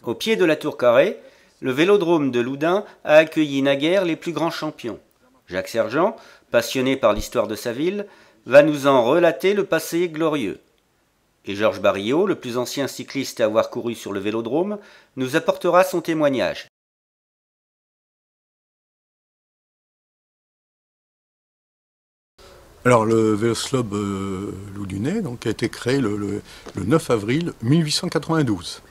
Au pied de la tour carrée, le vélodrome de Loudun a accueilli naguère les plus grands champions. Jacques Sergent, passionné par l'histoire de sa ville, va nous en relater le passé glorieux. Et Georges Barillot, le plus ancien cycliste à avoir couru sur le vélodrome, nous apportera son témoignage. Alors le Véloslob loudunais a été créé le 9 avril 1892.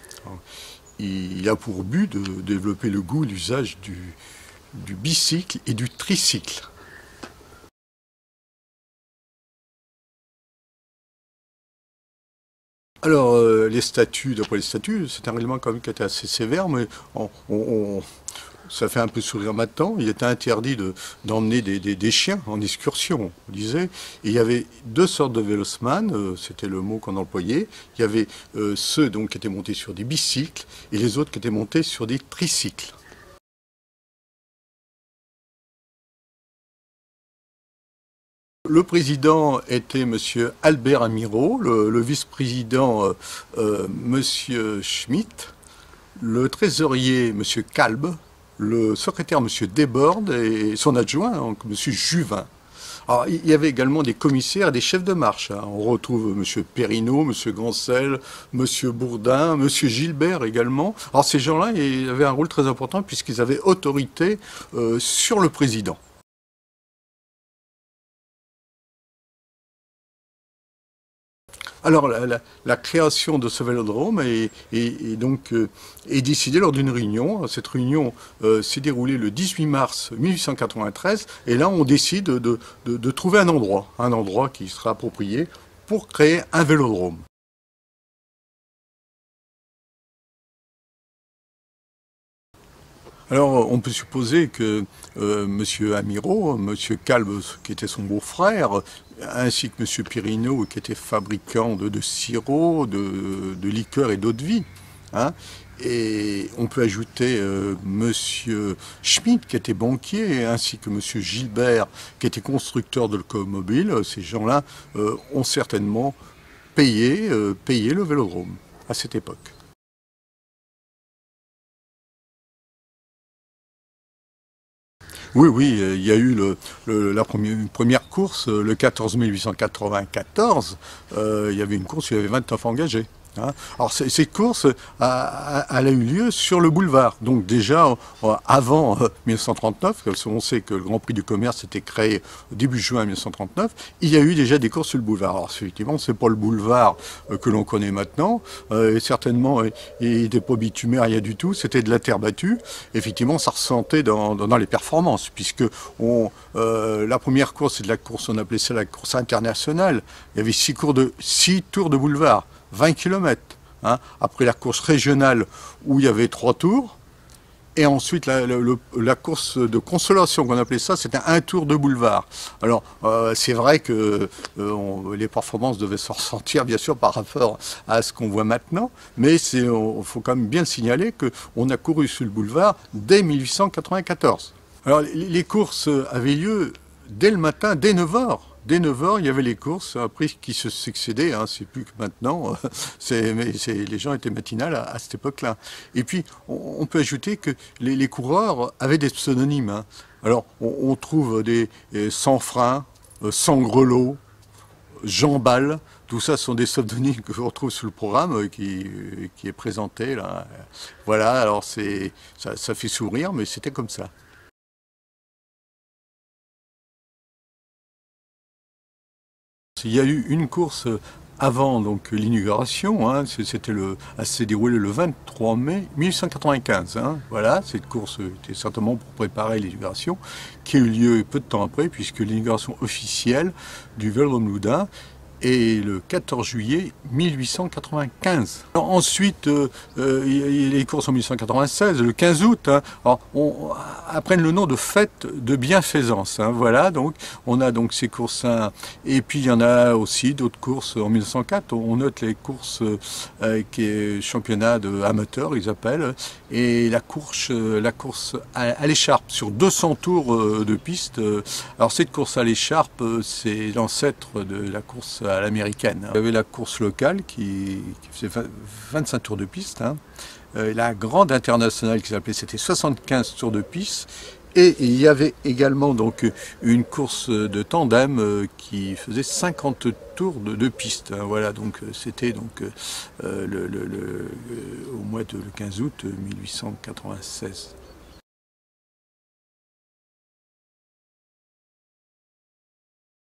Il a pour but de développer le goût et l'usage du bicycle et du tricycle. Alors les statuts, d'après les statuts, c'est un règlement quand même qui était assez sévère, mais ça fait un peu sourire maintenant. Il était interdit d'emmener des chiens en excursion, on disait. Et il y avait deux sortes de vélosman, c'était le mot qu'on employait. Il y avait ceux qui étaient montés sur des bicycles et les autres qui étaient montés sur des tricycles. Le président était M. Albert Amirault, le vice-président M. Schmitt, le trésorier M. Kalb, le secrétaire M. Desbordes et son adjoint M. Juvin. Alors, il y avait également des commissaires et des chefs de marche. On retrouve M. Perrineau, M. Gancel, M. Bourdin, M. Gilbert également. Alors ces gens-là avaient un rôle très important puisqu'ils avaient autorité sur le président. Alors la création de ce vélodrome est décidée lors d'une réunion. Cette réunion s'est déroulée le 18 mars 1893 et là on décide de trouver un endroit qui sera approprié pour créer un vélodrome. Alors, on peut supposer que M. Amirault, M. Kalb, qui était son beau-frère, ainsi que M. Perrineau, qui était fabricant de sirop, de liqueurs et d'eau-de-vie, hein, et on peut ajouter M. Schmitt, qui était banquier, ainsi que M. Gilbert, qui était constructeur de locomobiles. Ces gens-là ont certainement payé le vélodrome à cette époque. Oui, il y a eu la première course, le 14 mai 1894, il y avait une course où il y avait 29 engagés. Hein. Alors cette course, elle a eu lieu sur le boulevard. Donc déjà avant 1939, parce qu'on sait que le Grand Prix du commerce était créé début juin 1939, il y a eu déjà des courses sur le boulevard. Alors effectivement, c'est pas le boulevard que l'on connaît maintenant, et certainement il n'était pas bitumé, rien du tout. C'était de la terre battue. Effectivement, ça ressentait dans les performances, puisque la première course, c'est de la course, on appelait ça la course internationale. Il y avait 6 tours de boulevard. 20 km. Hein. Après la course régionale où il y avait 3 tours. Et ensuite la course de consolation qu'on appelait ça, c'était un tour de boulevard. Alors c'est vrai que les performances devaient se ressentir bien sûr par rapport à ce qu'on voit maintenant. Mais il faut quand même bien le signaler qu'on a couru sur le boulevard dès 1894. Alors les courses avaient lieu dès le matin, dès 9h. Dès 9h, il y avait les courses, après qui se succédaient, hein, c'est plus que maintenant, les gens étaient matinales à cette époque-là. Et puis, on peut ajouter que les coureurs avaient des pseudonymes. Hein. Alors, on trouve des Sans Frein, Sans Grelot, Jean Bal, tout ça sont des pseudonymes que l'on retrouve sur le programme qui est présenté là. Voilà, alors ça fait sourire, mais c'était comme ça. Il y a eu une course avant l'inauguration, hein, elle s'est déroulée le 23 mai 1895. Hein, voilà, cette course était certainement pour préparer l'inauguration, qui a eu lieu peu de temps après, puisque l'inauguration officielle du Vélodrome Loudun est le 14 juillet 1895. Alors, ensuite, il y a les courses en 1896, le 15 août, hein, apprennent le nom de fête de bienfaisance. Hein, voilà, donc on a donc ces courses, et puis il y en a aussi d'autres courses en 1904. On note les courses qui est championnat amateur, ils appellent, et la course à l'écharpe sur 200 tours de piste. Alors cette course à l'écharpe, c'est l'ancêtre de la course à l'américaine. Il y avait la course locale qui faisait 25 tours de piste, hein, la grande internationale qui s'appelait, c'était 75 tours de piste. Et il y avait également donc une course de tandem qui faisait 50 tours de piste. Voilà, donc c'était donc au mois de le 15 août 1896.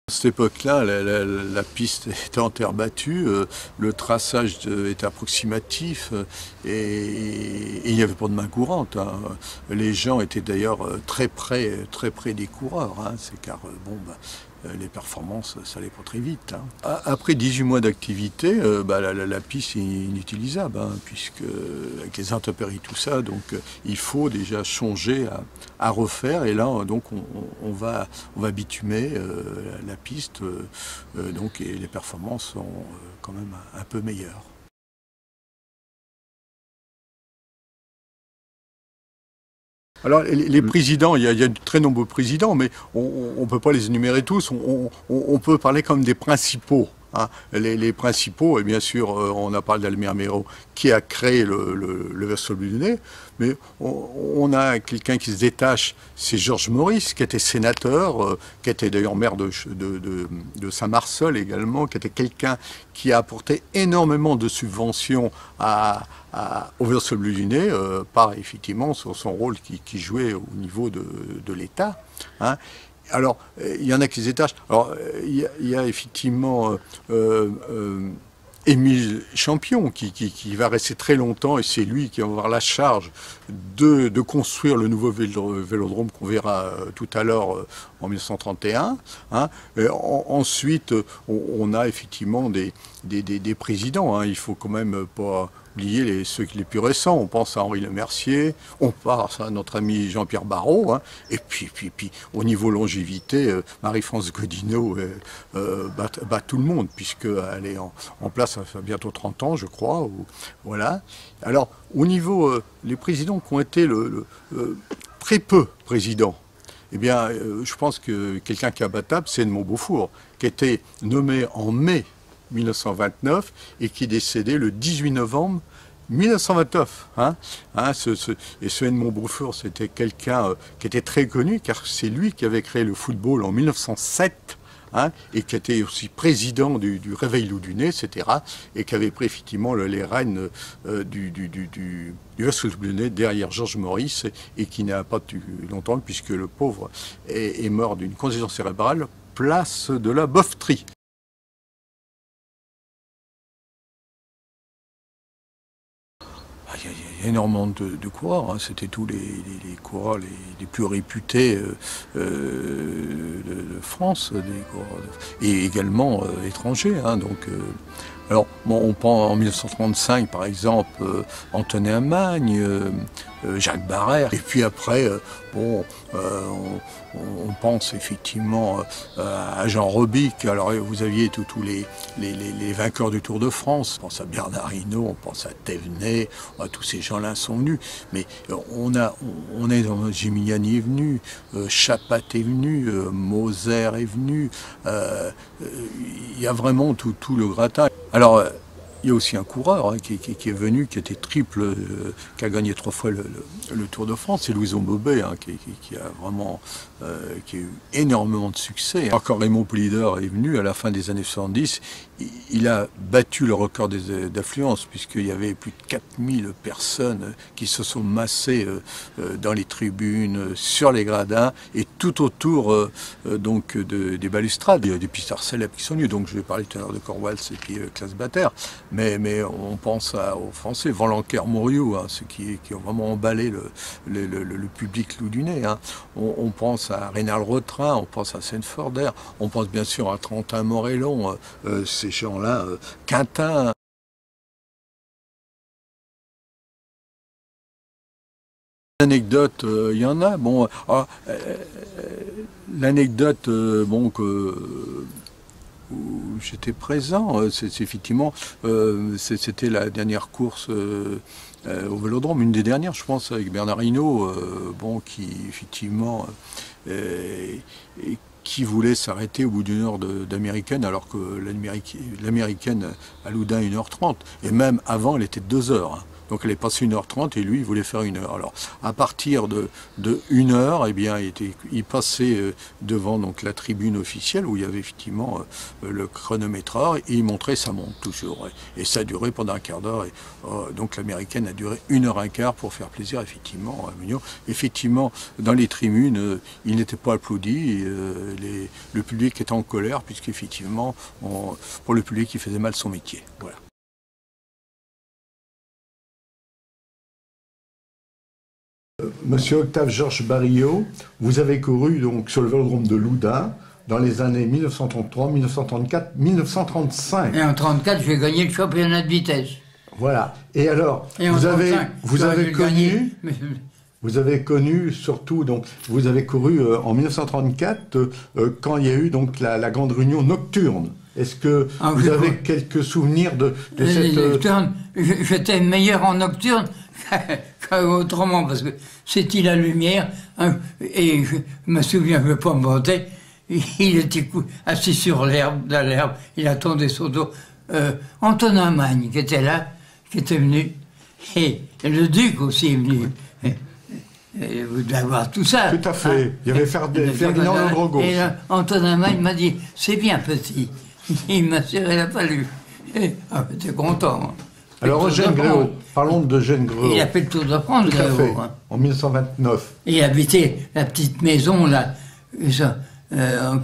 À cette époque-là, la piste était en terre battue, le traçage était approximatif et il n'y avait pas de main courante. Hein. Les gens étaient d'ailleurs très près des coureurs, hein. C'est car bon, les performances, ça allait pas très vite. Hein. Après 18 mois d'activité, la piste est inutilisable, hein, puisque avec les intempéries tout ça, donc il faut déjà changer à refaire. Et là, donc on va bitumer la piste, donc et les performances sont quand même un peu meilleures. Alors, les présidents, il y a de très nombreux présidents, mais on ne peut pas les énumérer tous. On peut parler comme des principaux. Hein. Les principaux, et bien sûr, on a parlé d'Almir Mero, qui a créé le Verso Lyonnais, mais on a quelqu'un qui se détache, c'est Georges Maurice, qui était sénateur, qui était d'ailleurs maire de Saint-Marceul également, qui était quelqu'un qui a apporté énormément de subventions au Verso Lyonnais, par effectivement son rôle qui jouait au niveau de l'État. Hein. Alors, il y en a qui se détachent. Alors, il y a effectivement Émile Champion qui va rester très longtemps et c'est lui qui va avoir la charge de construire le nouveau vélodrome qu'on verra tout à l'heure en 1931. Hein. Ensuite, on a effectivement des présidents. Hein. Il faut quand même pas oublier ceux les plus récents. On pense à Henri Lemercier, on pense à notre ami Jean-Pierre Barrot, hein, et puis au niveau longévité, Marie-France Godinot bat tout le monde, puisqu'elle est en place, ça fait bientôt 30 ans, je crois. Voilà. Alors, au niveau, les présidents qui ont été très peu présidents, eh bien, je pense que quelqu'un qui est imbattable, c'est Edmond Beaufour, qui a été nommé en mai 1929 et qui est décédé le 18 novembre 1929. Hein. Et ce Edmond Beaufour, c'était quelqu'un qui était très connu, car c'est lui qui avait créé le football en 1907. Hein, et qui était aussi président du Réveil Loudunais, etc., et qui avait pris effectivement les rênes du Verso Lyonnais derrière Georges Maurice, et qui n'a pas tenu longtemps, puisque le pauvre est mort d'une congestion cérébrale, place de la Bofterie. Il y a énormément de coureurs, hein. C'était tous les coureurs les plus réputés de France, et également étrangers. Hein. Donc, alors, bon, on prend en 1935, par exemple, Antonin Magne, Jacques Barrère, et puis après, bon, on pense effectivement à Jean Robic. Alors, vous aviez tous les vainqueurs du Tour de France. On pense à Bernard Hinault, on pense à Thévenet, tous ces gens-là sont venus. Mais Gimignani est venu, Chapat est venu, Moser est venu. Il y a vraiment tout le gratin. Alors, il y a aussi un coureur, hein, qui est venu, qui était triple, qui a gagné 3 fois le Tour de France, c'est Louison Bobet, hein, qui a vraiment qui a eu énormément de succès. Encore Raymond Poulidor est venu à la fin des années 70, il a battu le record d'affluence, puisqu'il y avait plus de 4000 personnes qui se sont massées dans les tribunes, sur les gradins, et tout autour donc des balustrades. Il y a des pistards célèbres qui sont venus, donc je vais parler tout à l'heure de Corwals et puis Claes Batter, mais on pense aux Français, Van Lancker, Mouriou, hein, ceux qui ont vraiment emballé le public loudunais. Hein. On pense à Rénal Retrin, on pense à Seine-Forder, on pense bien sûr à Trentin Morellon, ces gens-là, Quintin. L'anecdote, il y en a. Bon, l'anecdote, bon, où j'étais présent, c'est effectivement, c'était la dernière course au Vélodrome, une des dernières, je pense, avec Bernard Hinault, bon, qui effectivement qui voulait s'arrêter au bout d'une heure d'américaine, alors que l'américaine à Loudun 1h30, et même avant elle était 2 heures. Hein. Donc elle est passée 1h30 et lui, il voulait faire 1 heure. Alors, à partir de 1 heure, eh bien, il passait devant donc, la tribune officielle où il y avait effectivement le chronométreur et il montrait sa montre toujours. Et ça a duré pendant un quart d'heure. Donc l'américaine a duré 1h15 pour faire plaisir effectivement à Mugnot. Effectivement, dans les tribunes, il n'était pas applaudi. Le public était en colère puisqu'effectivement, pour le public, il faisait mal son métier. Voilà. Monsieur Octave Georges Barillot, vous avez couru donc sur le vélodrome de Loudun dans les années 1933, 1934, 1935. Et en 1934, j'ai gagné le championnat de vitesse. Voilà. Et alors, vous avez connu surtout, donc, vous avez couru en 1934 quand il y a eu donc la grande réunion nocturne. Est-ce que vous avez quelques souvenirs de cette... Nocturne, j'étais meilleur en nocturne qu'autrement, parce que c'était la lumière, hein, et je me souviens, je ne vais pas me vanter, il était assis sur l'herbe, dans l'herbe, il attendait son dos. Antonin Magne, qui était là, qui était venu, et le duc aussi est venu. Vous devez avoir tout ça. Tout à fait. Hein? Il y avait Ferdinand Landreau. Et là, Antonin Magne m'a dit, c'est bien petit. Il m'a serré la palue. J'étais content. Alors Eugène Gréau, parlons d'Eugène Gréau. Il a fait le Tour de France, tout à Gréau, fait, hein. En 1929. Et il habitait la petite maison, là,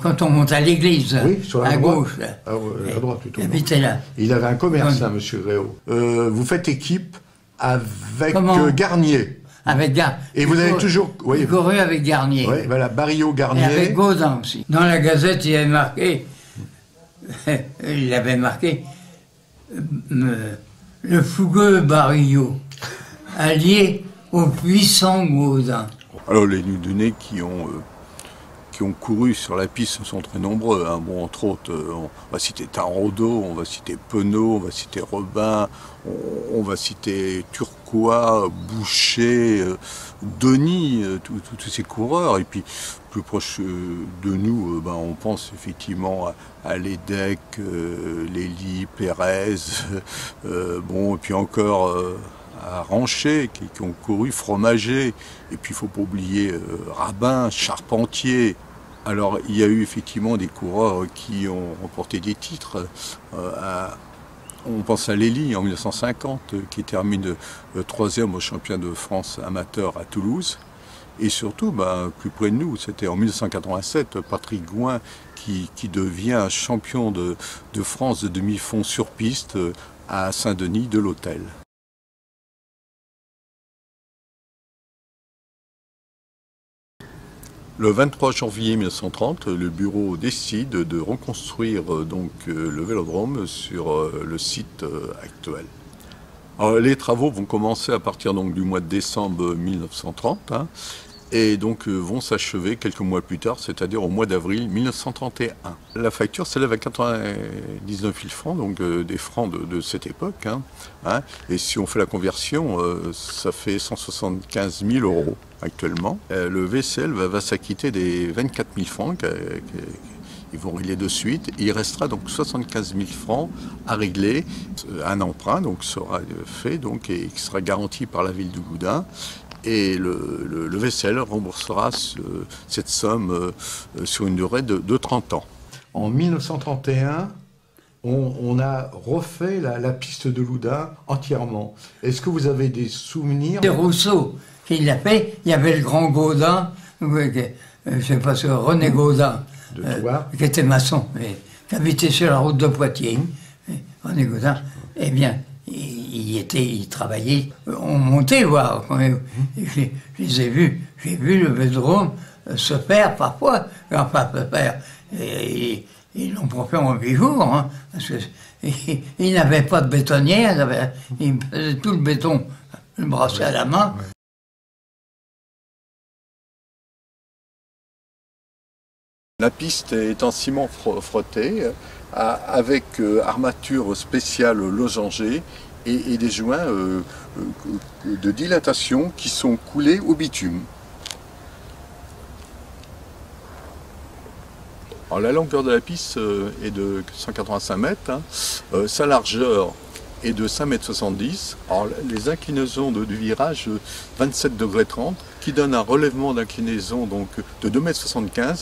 quand on monte à l'église, oui, sur la à droite. gauche. Là. À droite plutôt. Il habitait là. Il avait un commerce, hein, monsieur Gréau. Vous faites équipe avec Garnier. Avec Garnier. Et vous avez toujours... Oui, couru avec Garnier. Oui, voilà, Barillot, Garnier. Et avec Gaudin aussi. Dans la Gazette, il avait marqué... il avait marqué... le fougueux Barillot, allié au puissant Gaudin. Alors les Loudunais qui ont couru sur la piste sont très nombreux. Hein. Bon, entre autres, on va citer Tarodo, on va citer Penaud, on va citer Robin, on va citer Turcois, Boucher, Denis, tous ces coureurs. Et puis, plus proche de nous, on pense effectivement à Lédec, Lély, Pérez, et puis encore... à Ranchet, qui ont couru, Fromager, et puis il ne faut pas oublier Rabin, Charpentier. Alors il y a eu effectivement des coureurs qui ont remporté des titres. On pense à Lély en 1950, qui termine 3e au championnat de France amateur à Toulouse. Et surtout, plus près de nous, c'était en 1987, Patrick Gouin qui devient champion de France de demi-fond sur piste à Saint-Denis de l'Hôtel. Le 23 janvier 1930, le bureau décide de reconstruire le vélodrome sur le site actuel. Alors, les travaux vont commencer à partir du mois de décembre 1930 et donc vont s'achever quelques mois plus tard, c'est-à-dire au mois d'avril 1931. La facture s'élève à 99 000 francs, donc des francs de cette époque. Et si on fait la conversion, ça fait 175 000 euros actuellement. Le VCL va s'acquitter des 24 000 francs ils vont régler de suite. Il restera donc 75 000 francs à régler. Un emprunt sera fait et qui sera garanti par la ville de Loudun. Et le VCL remboursera cette somme sur une durée de 30 ans. En 1931, on a refait la piste de Loudun entièrement. Est-ce que vous avez des souvenirs? C'est Rousseau qui l'a fait. Il y avait le grand Gaudin, je ne sais pas ce René Gaudin, qui était maçon, qui habitait sur la route de Poitiers. René Gaudin, eh bien, il travaillait, on montait voir. Je les ai vus, j'ai vu le vélodrome se faire parfois, ils l'ont pas fait en 8 jours, parce qu'ils n'avaient pas de bétonnière, ils faisaient tout le béton, le brasser à la main. La piste est en ciment frotté, avec armature spéciale losangée et des joints de dilatation qui sont coulés au bitume. Alors, la longueur de la piste est de 185 mètres, sa largeur est de 5,70 m. Alors, les inclinaisons du virage, 27,30 degrés, qui donne un relèvement d'inclinaison donc de 2,75 m.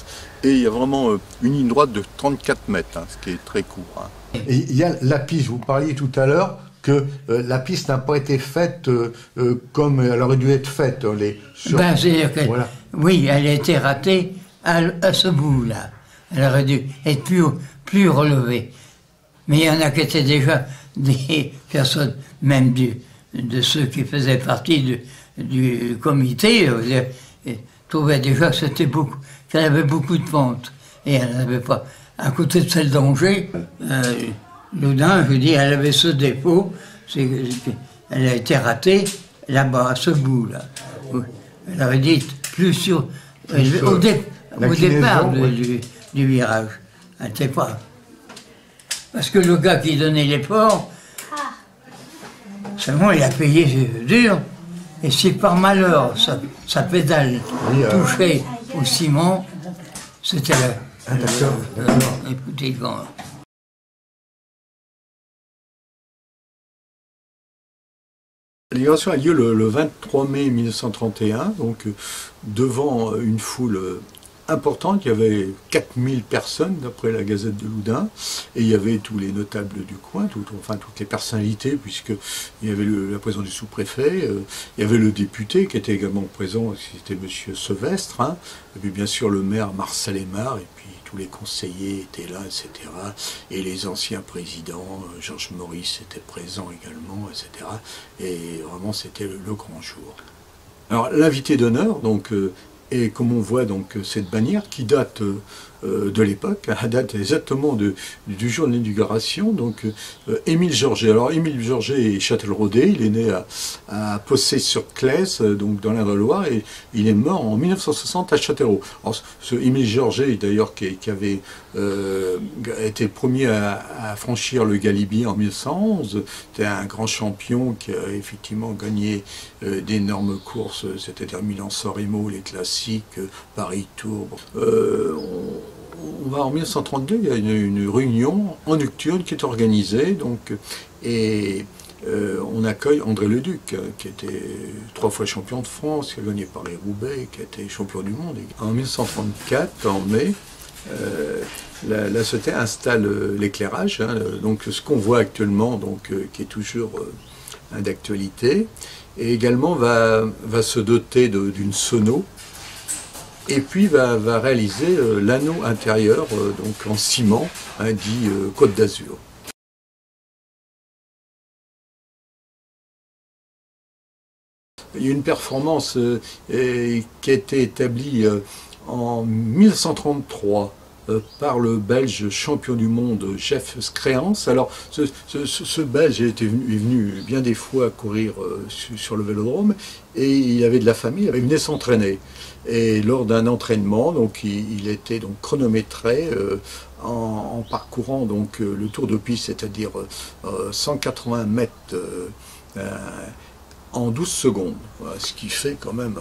Et il y a vraiment une ligne droite de 34 mètres, hein, ce qui est très court. Hein. Et il y a la piste, vous parliez tout à l'heure que la piste n'a pas été faite comme elle aurait dû être faite. C'est-à-dire que, voilà. Oui, elle a été ratée à ce bout-là. Elle aurait dû être plus relevée. Mais il y en a qui étaient déjà des personnes, même de ceux qui faisaient partie du comité, trouvaient déjà que qu'elle avait beaucoup de pente. Et elle n'avait pas. À côté de celle d'Angers, Loudun, je dis, elle avait ce défaut, c'est qu'elle a été ratée là-bas, à ce bout-là. Elle aurait dit plus sur. Au départ du virage. Elle n'était pas. Parce que le gars qui donnait l'effort, seulement il a payé dur. Et si par malheur sa pédale touchait au ciment, c'était là. Écoutez, L'élévation a lieu le 23 mai 1931, donc devant une foule importante. Il y avait 4000 personnes d'après la Gazette de Loudun, et il y avait tous les notables du coin, toutes les personnalités, puisqu'il y avait la présence du sous-préfet, il y avait le député qui était également présent, c'était M. Sevestre, hein, et puis bien sûr le maire Marcel Aymar, et puis tous les conseillers étaient là, etc. Et les anciens présidents, Georges Maurice était présent également, etc. Et vraiment c'était le grand jour. Alors l'invité d'honneur, donc, et comme on voit donc cette bannière qui date de l'époque, elle date exactement du jour de l'inauguration, donc Émile Georget. Alors Émile Georget est Châtelleraudais, il est né à Possé-sur-Claise, donc dans l'Indre-et-Loire, et il est mort en 1960 à Châtellerault. Alors ce Émile Georget, d'ailleurs, qui avait été le premier à franchir le Galibier en 1911, c'était un grand champion qui a effectivement gagné d'énormes courses, c'est-à-dire Milan-San Remo, les classiques, Paris-Tours. On va en 1932, il y a une réunion en nocturne qui est organisée, donc, et on accueille André Leduc, qui était 3 fois champion de France, qui a gagné Paris-Roubaix, qui a été champion du monde. En 1934, en mai, la société installe l'éclairage, hein, donc ce qu'on voit actuellement, donc, qui est toujours d'actualité, et également va se doter d'une sono. Et puis va réaliser l'anneau intérieur, donc en ciment, hein, dit Côte d'Azur. Il y a une performance qui a été établie en 1933 par le Belge champion du monde Jeff Scréance. Alors ce Belge est venu bien des fois courir sur le vélodrome, et il avait de la famille, il venait s'entraîner. Et lors d'un entraînement, donc, il était donc chronométré en parcourant donc, le tour de piste, c'est-à-dire 180 mètres en 12 secondes, voilà, ce qui fait quand même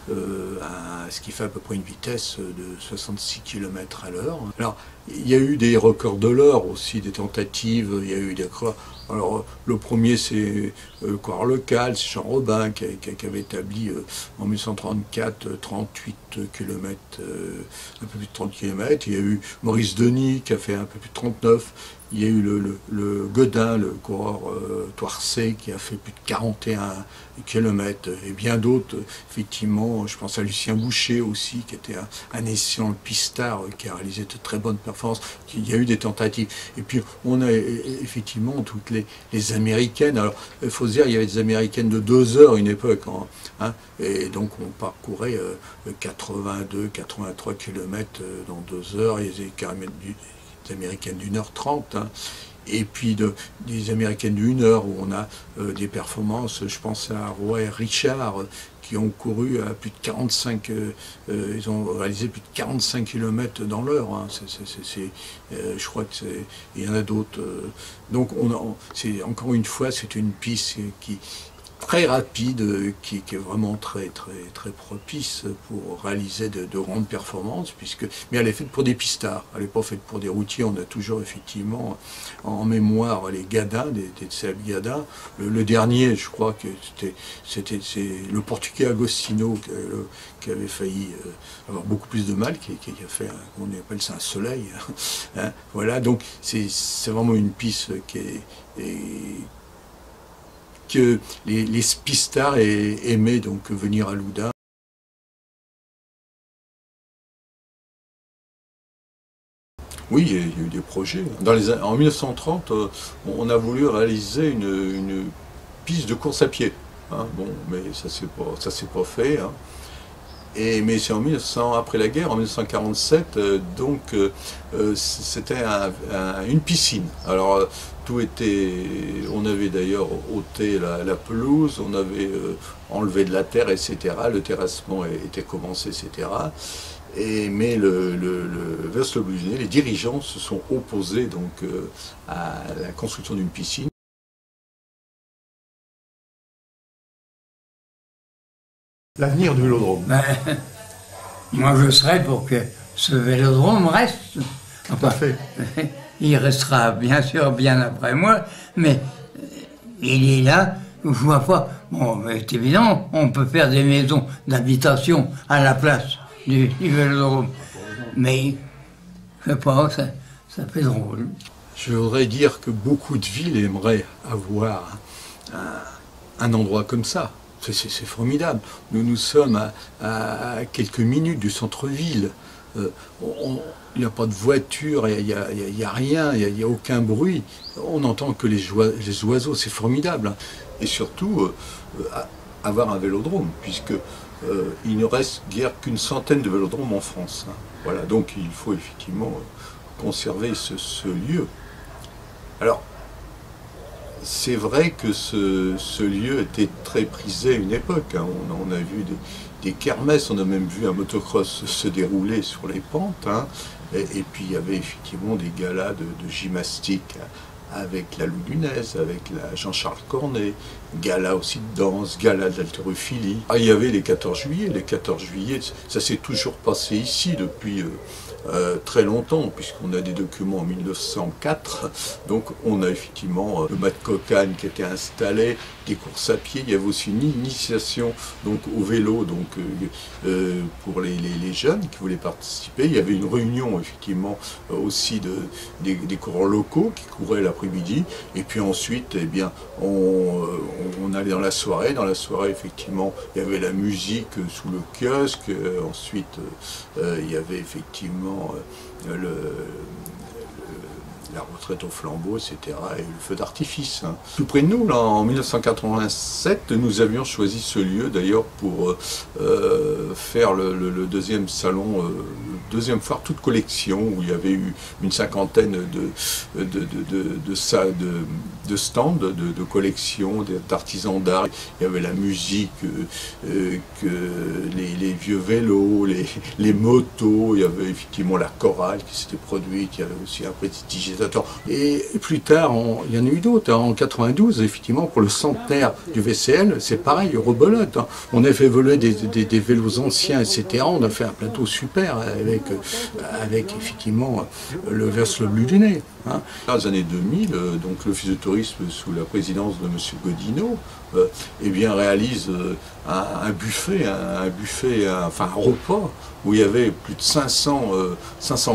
ce qui fait à peu près une vitesse de 66 km à l'heure. Alors, il y a eu des records de l'heure aussi, des tentatives, il y a eu des records. Alors, le premier, c'est coureur local, c'est Jean Robin qui avait établi en 1934 38 km, un peu plus de 30 km. Il y a eu Maurice Denis qui a fait un peu plus de 39. Il y a eu le Godin, le coureur Toircé, qui a fait plus de 41 km, et bien d'autres, effectivement. Je pense à Lucien Boucher aussi, qui était un excellent pistard, qui a réalisé de très bonnes performances. Il y a eu des tentatives. Et puis, on a effectivement toutes les Américaines. Alors, il faut se dire, il y avait des Américaines de 2 heures à une époque, hein, et donc on parcourait 82-83 km dans 2 heures. Il y avait carrément des Américaines d'1h30, hein. Et puis des Américaines d'1 heure, où on a des performances, je pense à Roy et Richard, qui ont couru à plus de 45, ils ont réalisé plus de 45 km dans l'heure, hein. Je crois qu'il y en a d'autres. Donc encore une fois, c'est une piste très rapide, qui est vraiment très propice pour réaliser de grandes performances, mais elle est faite pour des pistards, elle n'est pas faite pour des routiers. On a toujours effectivement en mémoire les gadins, des célèbres gadins. Le dernier, je crois que c'est le Portugais Agostinho qui avait failli avoir beaucoup plus de mal, qui a fait, on appelle ça un soleil. Hein. Voilà, donc c'est vraiment une piste que les pistards aimaient donc venir à Loudun. Oui, il y a eu des projets. En 1930, on a voulu réaliser une piste de course à pied. Hein, bon, mais ça s'est pas fait. Hein. Mais c'est après la guerre, en 1947, c'était une piscine. Alors tout était, on avait d'ailleurs ôté la pelouse, on avait enlevé de la terre, etc. Le terrassement était commencé, etc. Mais vers le Bluenet, les dirigeants se sont opposés donc à la construction d'une piscine. L'avenir du vélodrome. Moi, je serais pour que ce vélodrome reste. Tout à fait. Il restera bien sûr bien après moi, mais il est là. Je vois pas. Bon, c'est évident, on peut faire des maisons d'habitation à la place du vélodrome. Mais, je sais pas, ça fait drôle. Je voudrais dire que beaucoup de villes aimeraient avoir un endroit comme ça. C'est formidable. Nous sommes à quelques minutes du centre-ville. Il n'y a pas de voiture, il n'y a rien, il n'y a aucun bruit. On n'entend que les oiseaux, c'est formidable. Et surtout, avoir un vélodrome, puisque il ne reste guère qu'une centaine de vélodromes en France. Hein. Voilà, donc il faut effectivement conserver ce lieu. Alors, c'est vrai que ce lieu était très prisé à une époque. Hein. On a vu des kermesses, on a même vu un motocross se dérouler sur les pentes. Hein. Et puis il y avait effectivement des galas de gymnastique avec la Loudunaise, avec la Jean-Charles Cornet, gala aussi de danse, gala d'haltérophilie. Il y avait les 14 juillet. Les 14 juillet, ça s'est toujours passé ici depuis très longtemps, puisqu'on a des documents en 1904. Donc on a effectivement le mat de cocagne qui était installé, des courses à pied. Il y avait aussi une initiation donc, au vélo pour les jeunes qui voulaient participer. Il y avait une réunion effectivement aussi des coureurs locaux qui couraient l'après-midi. Et puis ensuite, eh bien, on allait dans la soirée. Dans la soirée, effectivement, il y avait la musique sous le kiosque. Ensuite, il y avait effectivement la retraite au flambeau, etc. et le feu d'artifice. Hein. Tout près de nous, là, en 1987, nous avions choisi ce lieu d'ailleurs pour faire le deuxième salon, deuxième foire toute collection, où il y avait eu une cinquantaine de stands de collection, d'artisans d'art. Il y avait la musique, les vieux vélos, les motos, il y avait effectivement la chorale qui s'était produite, il y avait aussi un prestidigitateur. Et plus tard, il y en a eu d'autres. En 92, effectivement, pour le centenaire du VCL, c'est pareil, rebelote. Hein. On a fait voler des vélos anciens, etc. On a fait un plateau super avec effectivement vers le Bluenet. Hein. Dans les années 2000, donc l'Office de tourisme sous la présidence de M. Godinot, eh bien, réalise un buffet, enfin un repas où il y avait plus de 500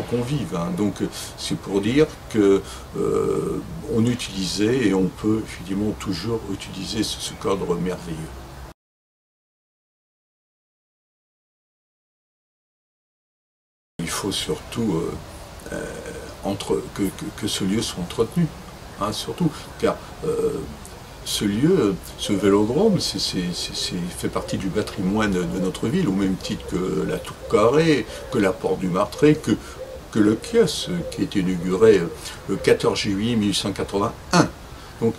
convives. Hein. Donc c'est pour dire que on utilisait et on peut effectivement toujours utiliser ce cadre merveilleux. Il faut surtout que ce lieu soit entretenu, hein, surtout, car ce lieu, ce vélodrome, fait partie du patrimoine de notre ville, au même titre que la Tour Carrée, que la Porte du Martré, que le kiosque qui a été inauguré le 14 juillet 1881. Donc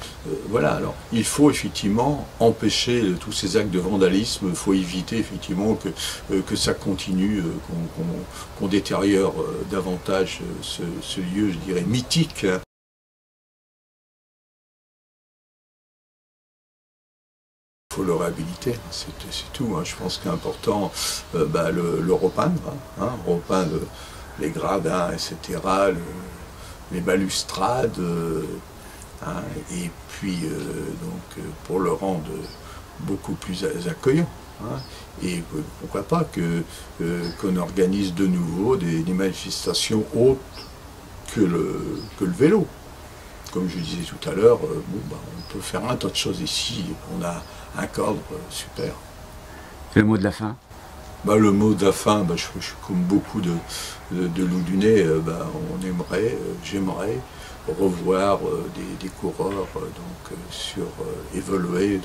voilà, alors il faut effectivement empêcher tous ces actes de vandalisme, il faut éviter effectivement que ça continue, qu'on détériore davantage ce lieu, je dirais, mythique. Hein. Il faut le réhabiliter, c'est tout. Hein. Je pense qu'important, le repeindre, repeindre les gradins, etc., les balustrades, et puis pour le rendre beaucoup plus accueillant. Hein. Et pourquoi pas qu'on organise de nouveau des manifestations autres que le vélo. Comme je disais tout à l'heure, on peut faire un tas de choses ici. On a un cadre super. Le mot de la fin? Le mot de la fin, je suis comme beaucoup de Loudunais, j'aimerais revoir des coureurs évoluer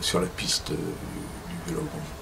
sur la piste du vélodrome.